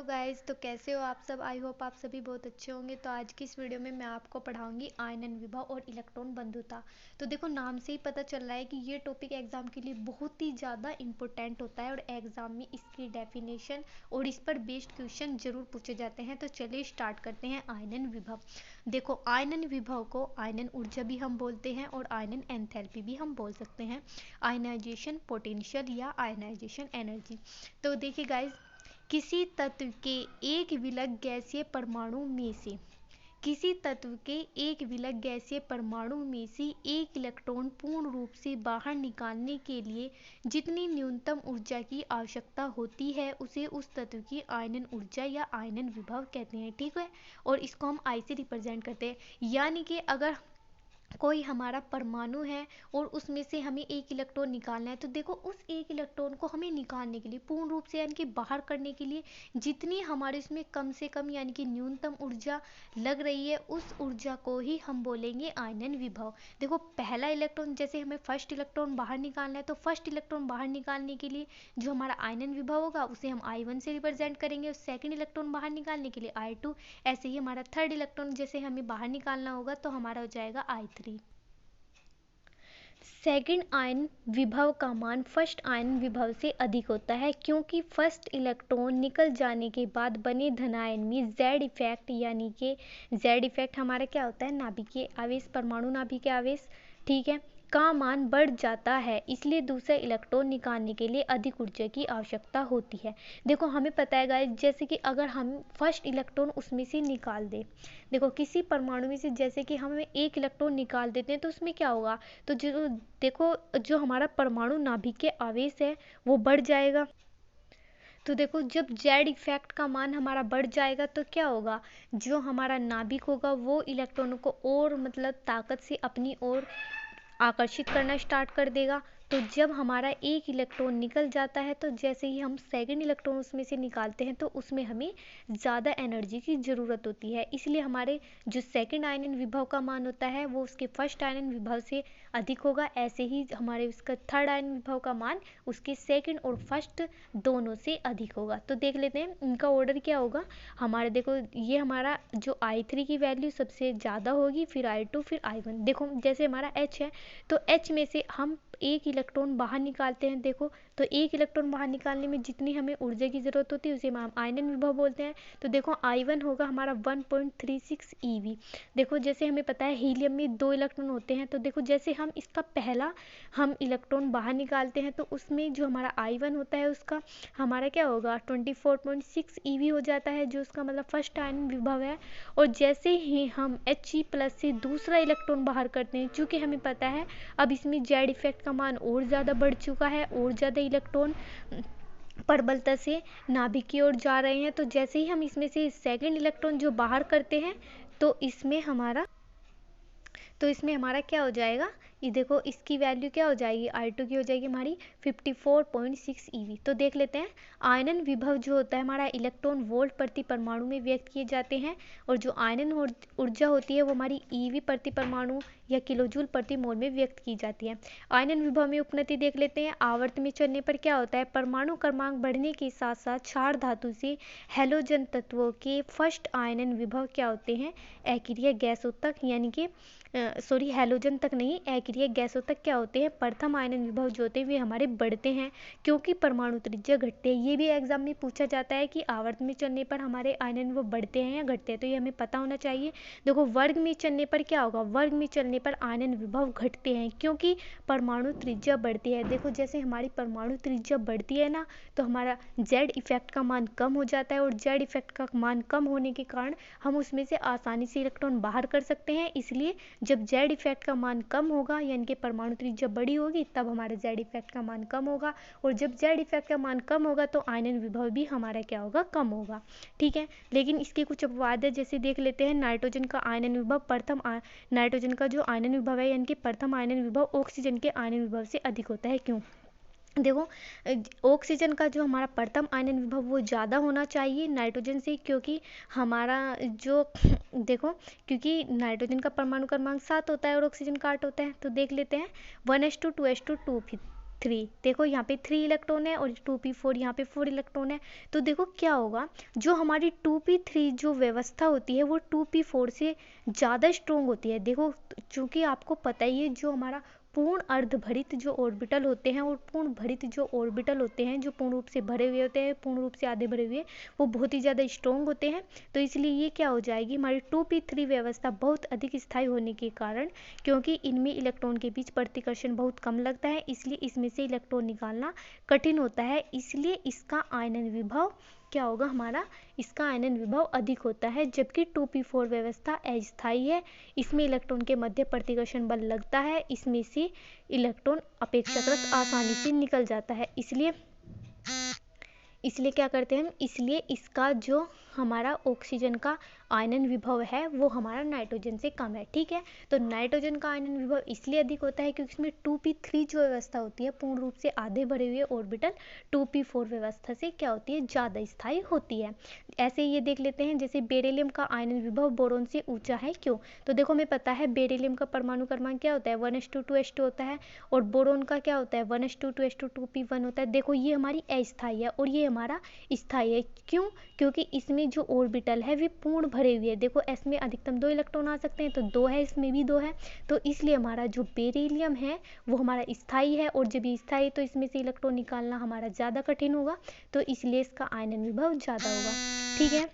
Hello guys, तो कैसे हो आप सब। आई होप आप सभी बहुत अच्छे होंगे। तो आज की इस वीडियो में मैं आपको पढ़ाऊंगी आयनन विभव और इलेक्ट्रॉन बंधुता। तो देखो, नाम से ही पता चल रहा है कि ये टॉपिक एग्जाम के लिए बहुत ही ज़्यादा इंपॉर्टेंट होता है और एग्जाम में इसकी डेफिनेशन और इस पर बेस्ड क्वेश्चन जरूर पूछे जाते हैं। तो चलिए स्टार्ट करते हैं। आयनन विभव। देखो, आयनन विभव को आयनन ऊर्जा भी हम बोलते हैं और आयनन एंथैल्पी भी हम बोल सकते हैं। आयनाइजेशन पोटेंशियल या आयनाइजेशन एनर्जी। तो देखिए गाइस, किसी तत्व के एक विलग गैसीय परमाणु में से किसी तत्व के एक विलग गैसीय परमाणु में से एक इलेक्ट्रॉन पूर्ण रूप से बाहर निकालने के लिए जितनी न्यूनतम ऊर्जा की आवश्यकता होती है उसे उस तत्व की आयनन ऊर्जा या आयनन विभव कहते हैं। ठीक है, और इसको हम आई से रिप्रेजेंट करते हैं। यानी कि अगर कोई हमारा परमाणु है और उसमें से हमें एक इलेक्ट्रॉन निकालना है, तो देखो उस एक इलेक्ट्रॉन को हमें निकालने के लिए पूर्ण रूप से यानी कि बाहर करने के लिए जितनी हमारे इसमें कम से कम यानी कि न्यूनतम ऊर्जा लग रही है, उस ऊर्जा को ही हम बोलेंगे आयनन विभव। देखो, पहला इलेक्ट्रॉन, जैसे हमें फर्स्ट इलेक्ट्रॉन बाहर निकालना है, तो फर्स्ट इलेक्ट्रॉन बाहर निकालने के लिए जो हमारा आयनन विभव होगा उसे हम I1 से रिप्रेजेंट करेंगे और सेकंड इलेक्ट्रॉन बाहर निकालने के लिए I2। ऐसे ही हमारा थर्ड इलेक्ट्रॉन जैसे हमें बाहर निकालना होगा तो हमारा हो जाएगा I3। सेकंड आयन विभव का मान फर्स्ट आयन विभव से अधिक होता है, क्योंकि फर्स्ट इलेक्ट्रॉन निकल जाने के बाद बने धनायन में जेड इफेक्ट, यानी कि जेड इफेक्ट हमारा क्या होता है, नाभिकीय आवेश, परमाणु नाभिकीय आवेश, ठीक है, का मान बढ़ जाता है। इसलिए दूसरा इलेक्ट्रॉन निकालने के लिए अधिक ऊर्जा की आवश्यकता होती है। देखो, हमें पता है गाइस, जैसे कि अगर हम फर्स्ट इलेक्ट्रॉन उसमें से निकाल दें, देखो किसी परमाणु में से जैसे कि हम एक इलेक्ट्रॉन निकाल देते हैं तो उसमें क्या होगा, तो जो देखो जो हमारा परमाणु नाभिकीय आवेश है वो बढ़ जाएगा। तो देखो, जब जेड इफेक्ट का मान हमारा बढ़ जाएगा तो क्या होगा, जो हमारा नाभिक होगा वो इलेक्ट्रॉनों को और मतलब ताकत से अपनी ओर आकर्षित करना स्टार्ट कर देगा। तो जब हमारा एक इलेक्ट्रॉन निकल जाता है, तो जैसे ही हम सेकंड इलेक्ट्रॉन उसमें से निकालते हैं तो उसमें हमें ज़्यादा एनर्जी की ज़रूरत होती है। इसलिए हमारे जो सेकंड आयनन विभव का मान होता है वो उसके फर्स्ट आयनन विभव से अधिक होगा। ऐसे ही हमारे उसका थर्ड आयनन विभव का मान उसके सेकंड और फर्स्ट दोनों से अधिक होगा। तो देख लेते हैं इनका ऑर्डर क्या होगा। हमारे देखो, ये हमारा जो I3 की वैल्यू सबसे ज़्यादा होगी, फिर I2, फिर I1। देखो जैसे हमारा H है, तो H में से हम एक इलेक्ट्रॉन बाहर निकालते हैं। देखो, तो एक इलेक्ट्रॉन बाहर निकालने में जितनी हमें ऊर्जा की ज़रूरत होती है उसे हम आयनन विभव बोलते हैं। तो देखो I1 होगा हमारा 1.36 eV। देखो, जैसे हमें पता है हीलियम में 2 इलेक्ट्रॉन होते हैं, तो देखो जैसे हम इसका पहला हम इलेक्ट्रॉन बाहर निकालते हैं तो उसमें जो हमारा I1 होता है उसका हमारा क्या होगा 24.6 eV हो जाता है, जो उसका मतलब फर्स्ट आयनन विभव है। और जैसे ही हम He+ से दूसरा इलेक्ट्रॉन बाहर करते हैं, चूँकि हमें पता है अब इसमें जेड इफेक्ट का मान और ज़्यादा बढ़ चुका है और ज़्यादा इलेक्ट्रॉन प्रबलता से नाभिक की ओर जा रहे हैं, तो जैसे ही हम इसमें से सेकंड इलेक्ट्रॉन जो बाहर करते हैं तो इसमें हमारा क्या हो जाएगा, ये देखो इसकी वैल्यू क्या हो जाएगी, I2 की हो जाएगी हमारी 54.6 eV। तो देख लेते हैं, आयनन विभव जो होता है हमारा इलेक्ट्रॉन वोल्ट प्रति परमाणु में व्यक्त किए जाते हैं, और जो आयनन ऊर्जा होती है वो हमारी EV प्रति परमाणु या किलोजूल प्रति मोल में व्यक्त की जाती है। आयनन विभव में उपनति देख लेते हैं। आवर्त में चलने पर क्या होता है, परमाणु क्रमांक बढ़ने के साथ साथ क्षार धातु से हैलोजन तत्वों के फर्स्ट आयनन विभव क्या होते हैं, अक्रिय गैसों तक, यानी कि हैलोजन तक नहीं, अक्रिय गैसों तक क्या होते हैं, प्रथम आयनन विभव जो होते हैं वे हमारे बढ़ते हैं, क्योंकि परमाणु त्रिज्या घटते हैं। ये भी एग्जाम में पूछा जाता है कि आवर्त में चलने पर हमारे आयनन विभव बढ़ते हैं या घटते हैं, तो ये हमें पता होना चाहिए। देखो, वर्ग में चलने पर क्या होगा, वर्ग में चलने पर आयनन विभव घटते हैं क्योंकि परमाणु त्रिज्या बढ़ती है। देखो, जैसे हमारी परमाणु त्रिज्या बढ़ती है ना, तो हमारा जेड इफेक्ट का मान कम हो जाता है, और जेड इफेक्ट का मान कम होने के कारण हम उसमें से आसानी से इलेक्ट्रॉन बाहर कर सकते हैं। इसलिए जब जेड इफेक्ट का मान कम होगा यानी कि परमाणु त्रिज्या बड़ी होगी, तब हमारा जेड इफेक्ट का मान कम होगा, और जब जेड इफेक्ट का मान कम होगा तो आयनन विभव भी हमारा क्या होगा, कम होगा। ठीक है, लेकिन इसके कुछ अपवाद है, जैसे देख लेते हैं नाइट्रोजन का आयनन विभव नाइट्रोजन का जो आयनन विभव है यानी कि प्रथम आयनन विभव ऑक्सीजन के आयनन विभव से अधिक होता है। क्यों, देखो ऑक्सीजन का जो हमारा प्रथम आयनन विभव वो ज़्यादा होना चाहिए नाइट्रोजन से, क्योंकि हमारा जो देखो, क्योंकि नाइट्रोजन का परमाणु क्रमांक 7 होता है और ऑक्सीजन का 8 होता है। तो देख लेते हैं 1s2 2s2 2 3। देखो यहाँ पे 3 इलेक्ट्रॉन है और 2p4 यहाँ पे 4 इलेक्ट्रॉन है। तो देखो क्या होगा, जो हमारी 2p3 जो व्यवस्था होती है वो 2p4 से ज़्यादा स्ट्रोंग होती है। देखो चूँकि आपको पता ही है, जो हमारा पूर्ण अर्धभरित जो ऑर्बिटल होते हैं और पूर्ण भरित जो ऑर्बिटल होते हैं, जो पूर्ण रूप से भरे हुए होते हैं, पूर्ण रूप से आधे भरे हुए, वो बहुत ही ज़्यादा स्ट्रोंग होते हैं। तो इसलिए ये क्या हो जाएगी, हमारी 2p3 व्यवस्था बहुत अधिक स्थायी होने के कारण, क्योंकि इनमें इलेक्ट्रॉन के बीच प्रतिकर्षण बहुत कम लगता है, इसलिए इसमें से इलेक्ट्रॉन निकालना कठिन होता है। इसलिए इसका आयनन विभव क्या होगा हमारा, इसका आयनन विभव अधिक होता है। जबकि 2p4 व्यवस्था अस्थायी है, इसमें इलेक्ट्रॉन के मध्य प्रतिकर्षण बल लगता है, इसमें से इलेक्ट्रॉन अपेक्षाकृत आसानी से निकल जाता है। इसलिए क्या करते हैं हम, इसलिए इसका जो हमारा ऑक्सीजन का आयनन विभव है वो हमारा नाइट्रोजन से कम है। ठीक है, तो नाइट्रोजन का आयनन विभव इसलिए अधिक होता है क्योंकि इसमें 2p3 जो व्यवस्था होती है, पूर्ण रूप से आधे भरे हुए ऑर्बिटल 2p4 व्यवस्था से क्या होती है, ज़्यादा स्थायी होती है। ऐसे ये देख लेते हैं, जैसे बेरिलियम का आयनन विभव बोरोन से ऊंचा है, क्यों? तो देखो हमें पता है बेरिलियम का परमाणु क्रमांक क्या होता है, 1s2 होता है, और बोरोन का क्या होता है, 1s2 होता है। देखो ये हमारी अस्थायी है और ये हमारा स्थायी है। क्यों? क्योंकि इसमें जो ऑर्बिटल है वे पूर्ण भरे हुए हैं। देखो एस में अधिकतम 2 इलेक्ट्रॉन आ सकते हैं, तो 2 है, इसमें भी 2 है। तो इसलिए हमारा जो बेरिलियम है वो हमारा स्थायी है, और जब स्थायी तो इसमें से इलेक्ट्रॉन निकालना हमारा ज़्यादा कठिन होगा, तो इसलिए इसका आयनन विभव ज़्यादा होगा। ठीक है,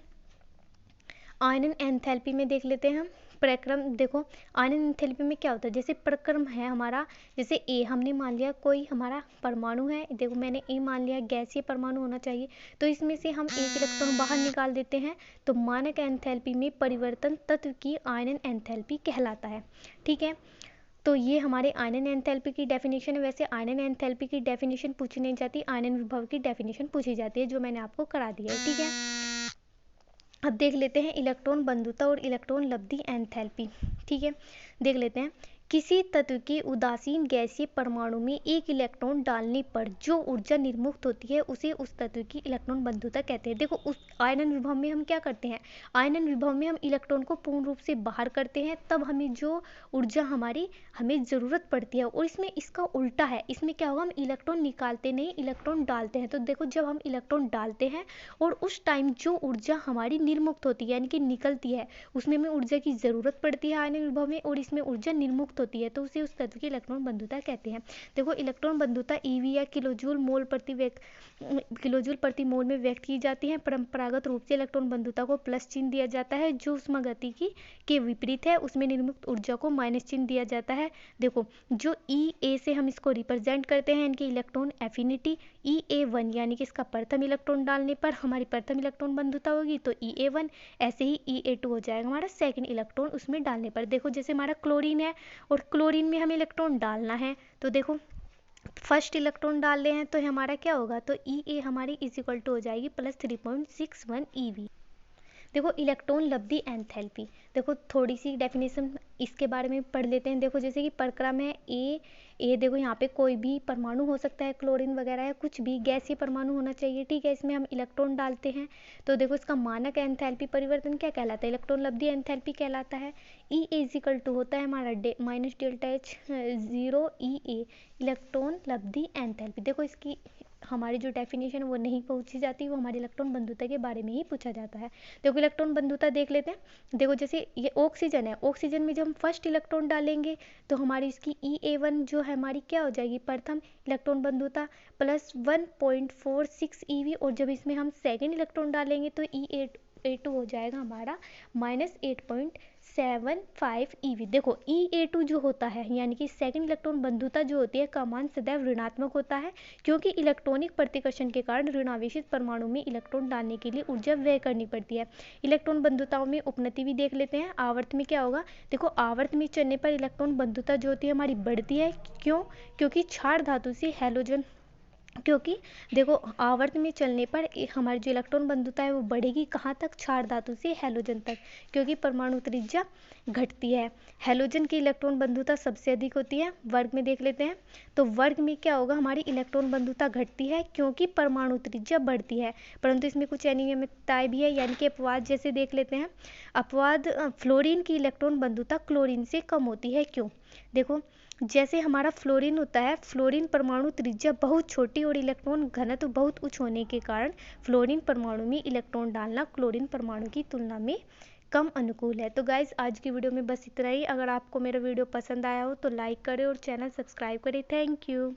आयनन एंथैल्पी में देख लेते हैं हम प्रक्रम। देखो आयनन एंथैल्पी में क्या होता है, जैसे प्रक्रम है हमारा, जैसे ए हमने मान लिया कोई हमारा परमाणु है, देखो मैंने ए मान लिया गैसीय परमाणु होना चाहिए, तो इसमें से हम एक इलेक्ट्रॉन बाहर निकाल देते हैं, तो मानक एंथैल्पी में परिवर्तन तत्व की आयनन एंथैल्पी कहलाता है। ठीक है, तो ये हमारे आयनन एंथैल्पी की डेफिनेशन है। वैसे आयनन एंथैल्पी की डेफिनेशन पूछी नहीं जाती, आयनन विभव की डेफिनेशन पूछी जाती है, जो मैंने आपको करा दिया है। ठीक है, अब देख लेते हैं इलेक्ट्रॉन बंधुता और इलेक्ट्रॉन लब्धि एंथैल्पी। ठीक है, देख लेते हैं, किसी तत्व के उदासीन गैसीय परमाणु में एक इलेक्ट्रॉन डालने पर जो ऊर्जा निर्मुक्त होती है उसे उस तत्व की इलेक्ट्रॉन बंधुता कहते हैं। देखो उस आयनन विभव में हम क्या करते हैं, आयनन विभव में हम इलेक्ट्रॉन को पूर्ण रूप से बाहर करते हैं, तब हमें जो ऊर्जा हमें ज़रूरत पड़ती है। और इसमें इसका उल्टा है, इसमें क्या होगा, हम इलेक्ट्रॉन निकालते नहीं, इलेक्ट्रॉन डालते हैं। तो देखो जब हम इलेक्ट्रॉन डालते हैं और उस टाइम जो ऊर्जा हमारी निर्मुक्त होती है यानी कि निकलती है, उसमें हमें ऊर्जा की ज़रूरत पड़ती है आयनन विभव में, और इसमें ऊर्जा निर्मुक्त होती है, तो उसे उस तत्व की इलेक्ट्रॉन बंधुता कहते हैं। देखो इलेक्ट्रॉन बंधुता ईवी या किलोजूल प्रति मोल में व्यक्त की जाती है। परंपरागत रूप से इलेक्ट्रॉन बंधुता को प्लस चिन्ह दिया जाता है, जो उष्मागतिकी के विपरीत है, उसमें निर्मुक्त ऊर्जा को माइनस चिन्ह दिया जाता है। देखो जो E से हम इसको रिप्रेजेंट करते हैं, इनकी इलेक्ट्रॉन एफिनिटी EA1 यानी कि इसका प्रथम इलेक्ट्रॉन डालने पर हमारी प्रथम इलेक्ट्रॉन बंधुता होगी, तो EA1। ऐसे ही EA2 हो जाएगा हमारा सेकंड इलेक्ट्रॉन उसमें डालने पर। देखो जैसे हमारा क्लोरीन है और क्लोरीन में हमें इलेक्ट्रॉन डालना है, तो देखो फर्स्ट इलेक्ट्रॉन डाल रहे हैं तो हमारा क्या होगा, तो EA हमारी इज इक्वल टू हो जाएगी +3.61 EV। देखो इलेक्ट्रॉन लब्धि एंथैल्पी, देखो थोड़ी सी डेफिनेशन इसके बारे में पढ़ लेते हैं। देखो जैसे कि परक्रम है ए देखो यहाँ पे कोई भी परमाणु हो सकता है, क्लोरीन वगैरह या कुछ भी गैसीय परमाणु होना चाहिए। ठीक है, इसमें हम इलेक्ट्रॉन डालते हैं, तो देखो इसका मानक एंथैल्पी परिवर्तन क्या कहलाता है, इलेक्ट्रॉन लब्धि एंथैल्पी कहलाता है। E इज इक्वल टू होता है हमारा minus delta H 0 EA electron लब्धि एंथैल्पी। देखो इसकी हमारी जो डेफिनेशन वो नहीं पूछी जाती, वो हमारी इलेक्ट्रॉन बंधुता के बारे में ही पूछा जाता है। देखो इलेक्ट्रॉन बंधुता देख लेते हैं। देखो जैसे ये ऑक्सीजन है, ऑक्सीजन में जब हम फर्स्ट इलेक्ट्रॉन डालेंगे तो हमारी इसकी EA1 जो है हमारी क्या हो जाएगी, प्रथम इलेक्ट्रॉन बंधुता +1.46 EV, और जब इसमें हम सेकेंड इलेक्ट्रॉन डालेंगे तो EA2 हो जाएगा हमारा -8.75 EV। देखो EA2 जो होता है यानी कि सेकंड इलेक्ट्रॉन बंधुता जो होती है का मान सदैव ऋणात्मक होता है, क्योंकि इलेक्ट्रॉनिक प्रतिकर्षण के कारण ऋणावेशित परमाणु में इलेक्ट्रॉन डालने के लिए ऊर्जा व्यय करनी पड़ती है। इलेक्ट्रॉन बंधुताओं में उपनति भी देख लेते हैं। आवर्त में क्या होगा, देखो आवर्त में चलने पर इलेक्ट्रॉन बंधुता जो होती है हमारी बढ़ती है। क्यों? क्योंकि क्षार धातु से हैलोजन, क्योंकि देखो आवर्त में चलने पर हमारी जो इलेक्ट्रॉन बंधुता है वो बढ़ेगी कहाँ तक, क्षार धातु से हैलोजन तक, क्योंकि परमाणु त्रिज्या घटती है। हैलोजन की इलेक्ट्रॉन बंधुता सबसे अधिक होती है। वर्ग में देख लेते हैं, तो वर्ग में क्या होगा, हमारी इलेक्ट्रॉन बंधुता घटती है क्योंकि परमाणु त्रिज्या बढ़ती है, परंतु इसमें कुछ अनियमितताएं भी है, यानी कि अपवाद जैसे देख लेते हैं। अपवाद, फ्लोरीन की इलेक्ट्रॉन बंधुता क्लोरीन से कम होती है। क्यों? देखो जैसे हमारा फ्लोरीन होता है, फ्लोरीन परमाणु त्रिज्या बहुत छोटी और इलेक्ट्रॉन घनत्व बहुत उच्च होने के कारण फ्लोरीन परमाणु में इलेक्ट्रॉन डालना क्लोरीन परमाणु की तुलना में कम अनुकूल है। तो गाइज आज की वीडियो में बस इतना ही। अगर आपको मेरा वीडियो पसंद आया हो तो लाइक करें और चैनल सब्सक्राइब करें। Thank you.